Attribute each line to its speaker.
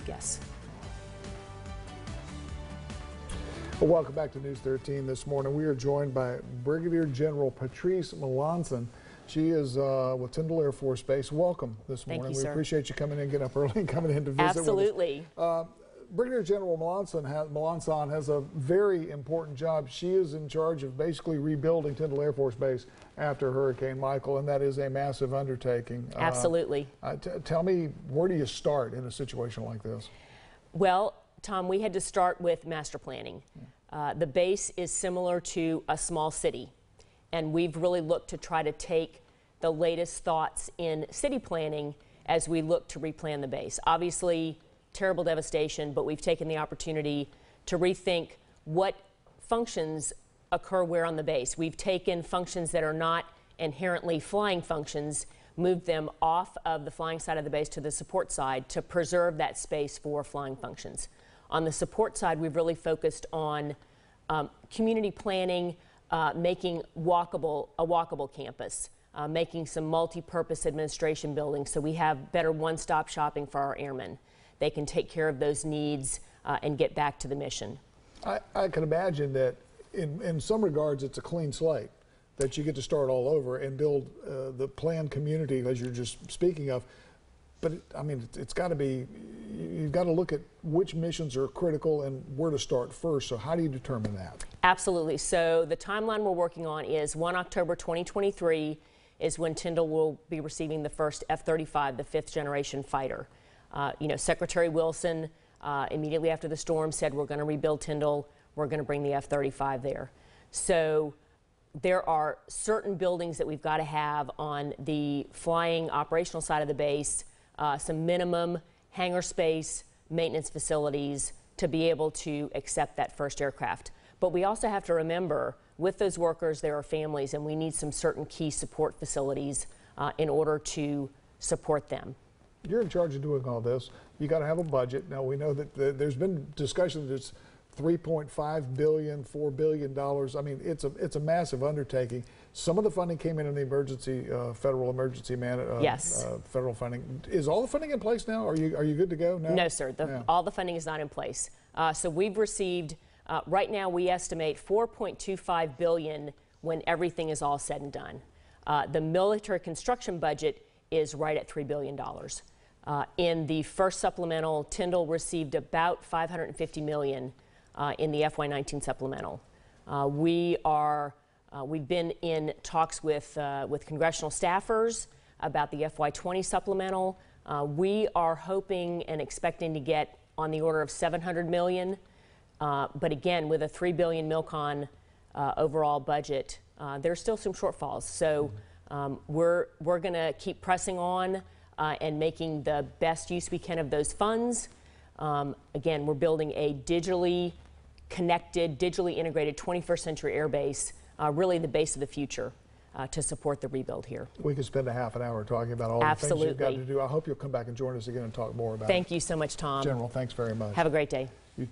Speaker 1: Yes.
Speaker 2: Well, welcome back to News 13 this morning. We are joined by Brigadier General Patrice Melanson. She is with Tyndall Air Force Base. Welcome this morning.
Speaker 1: Thank you,
Speaker 2: we
Speaker 1: sir.
Speaker 2: appreciate you coming in, getting up early and coming in to visit
Speaker 1: Absolutely.
Speaker 2: with us. Brigadier General Melanson has a very important job. She is in charge of basically rebuilding Tyndall Air Force Base after Hurricane Michael, and that is a massive undertaking.
Speaker 1: Absolutely.
Speaker 2: Tell me, where do you start in a situation like this?
Speaker 1: Well, Tom, we had to start with master planning. The base is similar to a small city, and we've really looked to try to take the latest thoughts in city planning as we look to replan the base. Obviously, terrible devastation, but we've taken the opportunity to rethink what functions occur where on the base. We've taken functions that are not inherently flying functions, moved them off of the flying side of the base to the support side to preserve that space for flying functions. On the support side, we've really focused on community planning, making a walkable campus, making some multi-purpose administration buildings so we have better one-stop shopping for our airmen. They can take care of those needs and get back to the mission.
Speaker 2: I can imagine that in some regards it's a clean slate, that you get to start all over and build the planned community as you're just speaking of. But I mean, it's got to be, you've got to look at which missions are critical and where to start first. So how do you determine that? Absolutely.
Speaker 1: So the timeline we're working on is 1 October 2023 is when Tyndall will be receiving the first F-35, the 5th generation fighter. Secretary Wilson, immediately after the storm, said we're going to rebuild Tyndall, we're going to bring the F-35 there. So there are certain buildings that we've got to have on the flying operational side of the base, some minimum hangar space, maintenance facilities to be able to accept that first aircraft. But we also have to remember, with those workers, there are families, and we need some certain key support facilities in order to support them.
Speaker 2: You're in charge of doing all this. You got to have a budget. Now we know that there's been discussion that it's $3.5 billion, $4 billion. I mean, it's a massive undertaking. Some of the funding came in the emergency, federal emergency
Speaker 1: yes.
Speaker 2: Federal funding. Is all the funding in place now? Are you good to go now?
Speaker 1: No, sir. All the funding is not in place. So we've received, right now we estimate $4.25 billion when everything is all said and done. The military construction budget is right at $3 billion. In the first supplemental, Tyndall received about $550 million in the FY19 supplemental. We've been in talks with congressional staffers about the FY20 supplemental. We are hoping and expecting to get on the order of $700 million. But again, with a $3 billion MILCON overall budget, there's still some shortfalls. So we're going to keep pressing on and making the best use we can of those funds. Again, we're building a digitally connected, digitally integrated 21st century air base, really the base of the future to support the rebuild here.
Speaker 2: We could spend a half an hour talking about all the things you've got to do. I hope you'll come back and join us again and talk more about it.
Speaker 1: Thank you so much, Tom.
Speaker 2: General, thanks very much.
Speaker 1: Have a great day.
Speaker 2: You too.